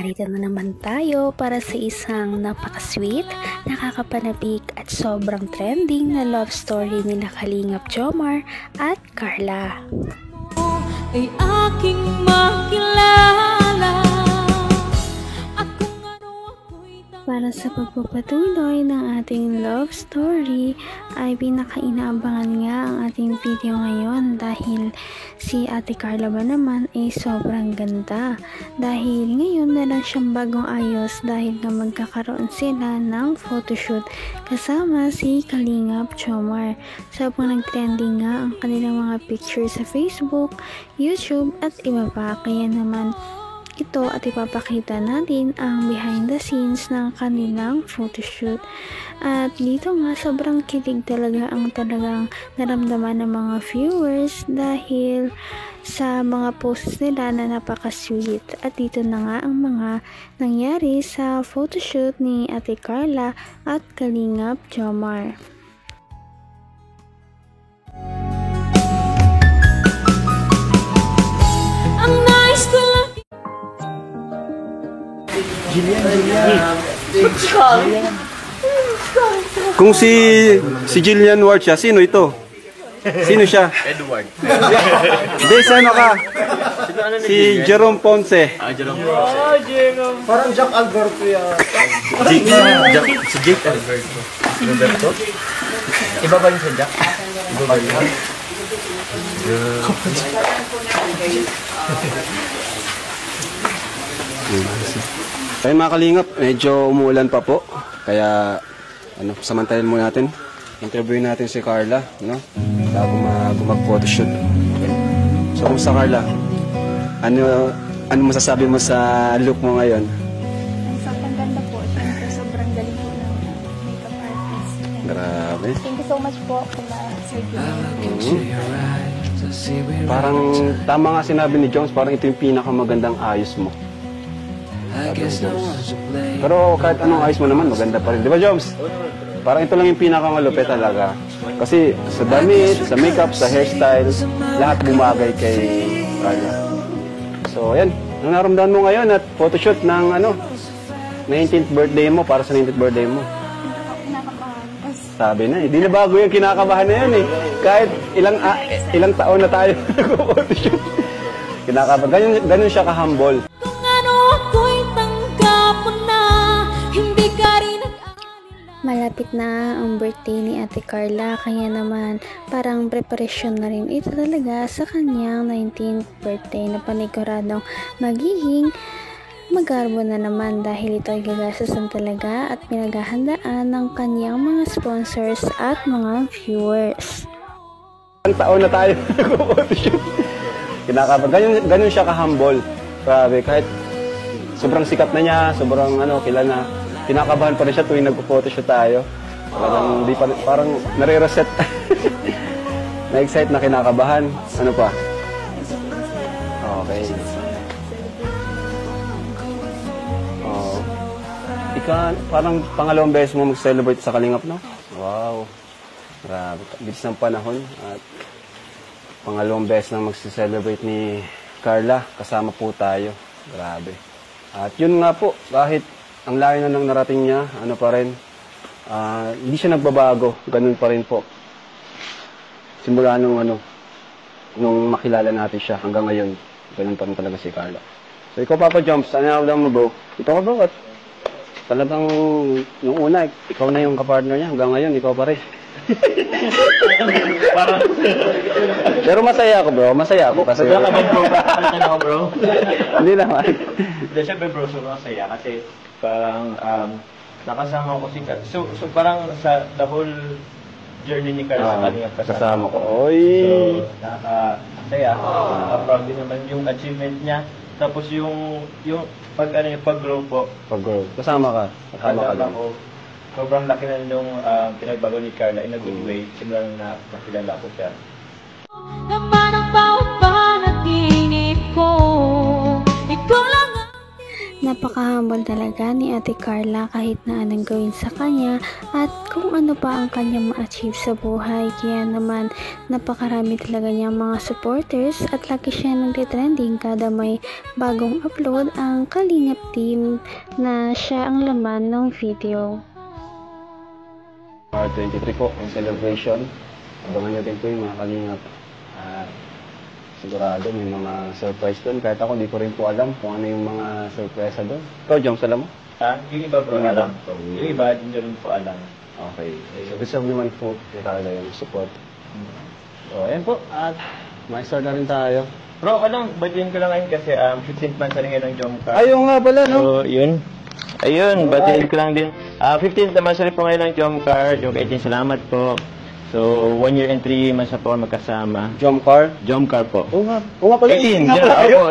narito na naman tayo para sa isang napaka-sweet, nakakapanabik at sobrang trending na love story nila Kalingap Jomar at Carla. Ay aking makilala. Para sa pagpapatuloy ng ating love story ay pinakainaabangan nga ang ating video ngayon dahil si Ate Carla ba naman ay sobrang ganda dahil ngayon meron siyang bagong ayos dahil nga magkakaroon sila ng photoshoot kasama si Kalingap Jomar. Sobrang nag-trending nga ang kanilang mga pictures sa Facebook, YouTube at iba pa, kaya naman ito at ipapakita natin ang behind the scenes ng kanilang photoshoot. At dito nga sobrang kilig talaga ang talagang naramdaman ng mga viewers dahil sa mga posts nila na napaka-sweet. At dito na nga ang mga nangyari sa photoshoot ni Ate Carla at Kalingap Jomar. Kung si Jillian Ward siya, sino ito? Sino siya? Edward. Hindi, ano ka? Si Jerome Ponce. Jerome Ponce. Parang Jack Alberto yan. Si Jake Alberto. Roberto? Iba ba yun sa Jack? Iba ba yun? Ay mga kalingap, medyo umuulan pa po. Kaya samantayan muna natin. Interview natin si Carla, no? Bago mag-photoshoot. So kung sa Carla, ano masasabi mo sa look mo ngayon? Sobrang ganda po. Siyempre, sobrang galing po ng makeup artist. Grabe. Thank you so much po kila Sir Jimmy. Parang tama nga sinabi ni Jones, parang ito yung pinakamagandang ayos mo. Pero kahit anong ayos mo naman, maganda pa rin. Di ba, Jones? Parang ito lang yung pinakamalupit talaga. Kasi sa damit, sa makeup, sa hairstyle, lahat bumagay kay Carla. So, yan. Ang naramdaman mo ngayon at photoshoot ng 19th birthday mo, para sa 19th birthday mo. Sabi na, hindi na bago yung kinakabahan na yan eh. Kahit ilang taon na tayo nag-photoshoot. Kinakabahan. Ganun siya ka-humble. Malapit na ang birthday ni Ate Carla, kaya naman parang preparasyon na rin ito talaga sa kanyang 19th birthday na paniguradong magiging magarbo na naman dahil ito ay gagastusan talaga at pinaghahandaan ng kanyang mga sponsors at mga viewers. Ilang taon na tayo nag-photoshoot. Kinakabahan. Ganun siya ka-humble. Grabe, kahit sobrang sikat na niya, sobrang kilala na. Kinakabahan pa rin siya tuwing nag-photoshoot tayo. Parang nare-reset. Na-excite na kinakabahan. Ano pa? Okay. Oh. Parang pangalawang beses mo mag-celebrate sa Kalingap, no? Wow. Grabe. Bilis ng panahon. At pangalawang beses na mag-celebrate ni Carla. Kasama po tayo. Grabe. At yun nga po, kahit ang layo na ng narating niya, pa rin, hindi siya nagbabago, ganun pa rin po. Simula nung makilala natin siya hanggang ngayon, ganun pa rin talaga si Carla. So ikaw, Papa Jumps, ano lang mo bro? Ito ka bro, at talagang nung una, ikaw na yung kapartner niya, hanggang ngayon, ikaw pa rin. Pero masaya ako bro, masaya ako kasi... bro? Hindi naman. Siyempre bro, sobrang masaya kasi parang nakasama ko si Kat. So parang sa the whole journey ni Carla sa Kalingap kasama ko. Oy. So nakakasaya. Proud din naman yung achievement niya. Tapos yung pag-grow po. Pag-grow. Kasama ka. Kasama ka lang. Sobrang laki na nung pinagbago ni Carla in a good way. Simula na nakilala ko siya. Naman ang bawat panaginip ko. Ikaw lang. Napaka-humble talaga ni Ate Carla kahit na anong gawin sa kanya at kung ano pa ang kanyang ma-achieve sa buhay. Kaya naman napakarami talaga niyang mga supporters at lagi siya nagtitrending kada may bagong upload ang Kalingap team na siya ang laman ng video. 23 po, ang celebration. Abangan nyo din po yung mga Kalingap. Sigurado may mga surprise doon. Kahit ako, di ko rin po alam kung ano yung mga surprise doon. Ikaw, Joms, alam mo? Yung iba bro, alam. Yung iba, hindi rin po alam. Okay. So, gusto mo naman po, Carla, yung support. So, ayan po. At ma-start na rin tayo. Bro, batiin ko lang ngayon kasi 15th month na rin ngayon ng Jomcar. Ayaw nga pala, no? So, yun. Ayun, batiin ko lang din. 15th naman sa rin po ngayon ng Jomcar. Jomcar 18, salamat po. So, 1 year and 3 months na po magkasama. Jomcar? Jomcar po. Oo nga pala. 18,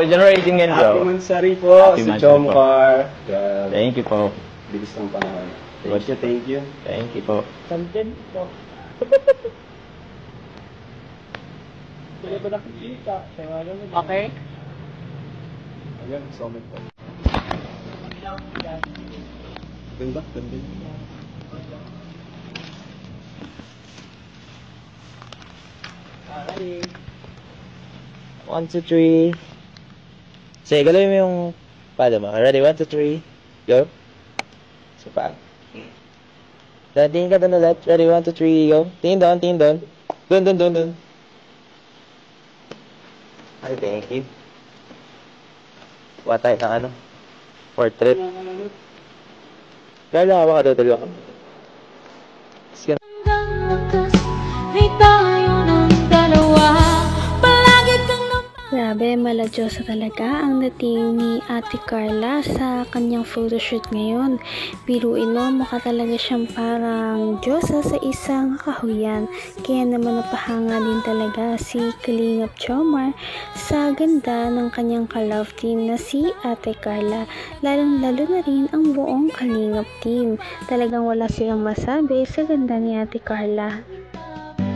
January 18 ngayon bro. Happy Mansari po Happy sa Mansari Jomcar. Thank you po. Bilis ng panahon. Thank you. Thank you po. Content po. Okay. Ayan, summit po. Ganda. 1, 2, 3. Sige, galawin mo yung pala mo. Ready? 1, 2, 3. Go. So, pa. Tingin ka doon ulit. Ready? 1, 2, 3. Go. Tingin doon. Doon. Ay, thank you. Kuha tayo ng ano? Portrait. Kaya lang ka dalawa ka. Sige. Hanggang wakas ay tayo ng dalawa. Palagi kang Grabe, maladyosa talaga ang dating ni Ate Carla sa kanyang photoshoot ngayon. Biruin mo, mukha talaga siyang parang diyosa sa isang kahuyan. Kaya naman napahanga din talaga si Kalingap Jomar sa ganda ng kanyang ka-love team na si Ate Carla. Lalong-lalo na rin ang buong Kalingap team. Talagang wala silang masabi sa ganda ni Ate Carla.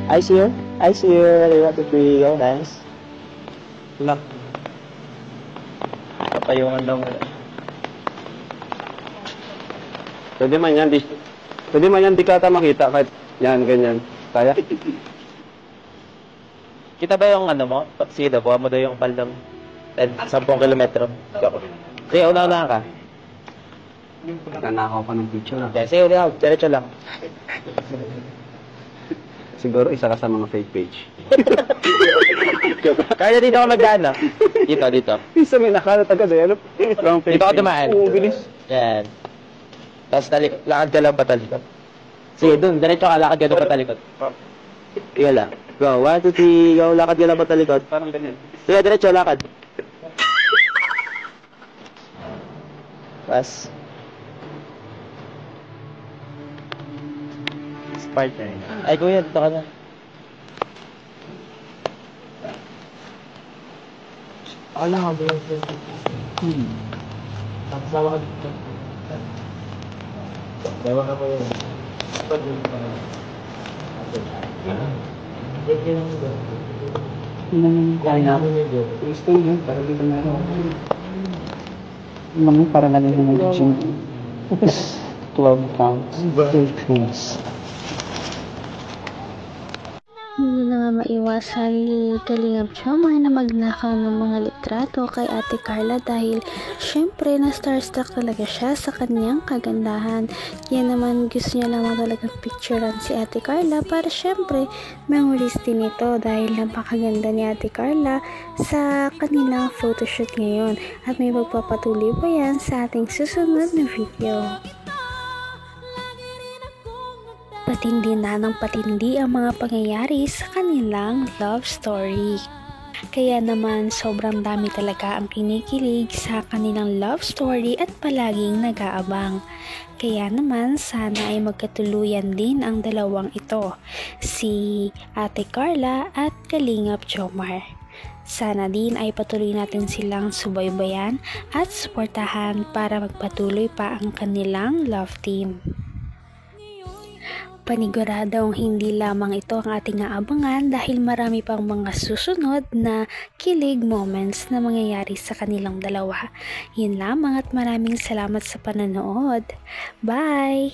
I see you. Ready? 1, 2, 3. Go. Nice. Lock. Kapayungan daw mo. Pwede man yan, di ka ata makita kahit yan, ganyan. Kaya? Kita ba yung ano mo? Sige daw, buha mo daw yung palang 10 kilometro. Sige, una ka. Nanakaw pa ng picture. Sige, una ka. Diretso lang. Siguro isa ka sa mga fake page. Kaya dito ako mag-ano. Dito. Isa may nakalat agad eh. Ano? Dito ako dumaan. Oo, bilis. Yan. Tapos lakad ka lang patalikod. Sige, dun. Diretso ka, lakad ka lang patalikod. Sige lang. Go. 1, 2, 3. Go. Lakad ka lang patalikod. Parang ganyan. Sige, diretso, lakad. Pas. Partner. Ay, kuya, dito ka na. Ala ka, bro. Sawa ka dito. Sawa ka pa yun. Gusto nyo, para dito na rin. Para na rin yung gym. 12 pounds. 13. Hindi na nga maiwasan ni Kalingap Jomar na magnakaw ng mga litrato kay Ate Carla dahil syempre na starstruck talaga siya sa kanyang kagandahan. Kaya naman gusto niya lamang talagang picturean si Ate Carla para syempre memories din ito dahil napakaganda ni Ate Carla sa kanilang photoshoot ngayon at may magpapatuloy pa yan sa ating susunod na video. Patindi na ng patindi ang mga pangyayari sa kanilang love story. Kaya naman sobrang dami talaga ang kinikilig sa kanilang love story at palaging nag-aabang. Kaya naman sana ay magkatuluyan din ang dalawang ito, si Ate Carla at Kalingap Jomar. Sana din ay patuloy natin silang subaybayan at suportahan para magpatuloy pa ang kanilang love team. Paniguradong hindi lamang ito ang ating aabangan dahil marami pang mga susunod na kilig moments na mangyayari sa kanilang dalawa. Yun lamang at maraming salamat sa panonood. Bye!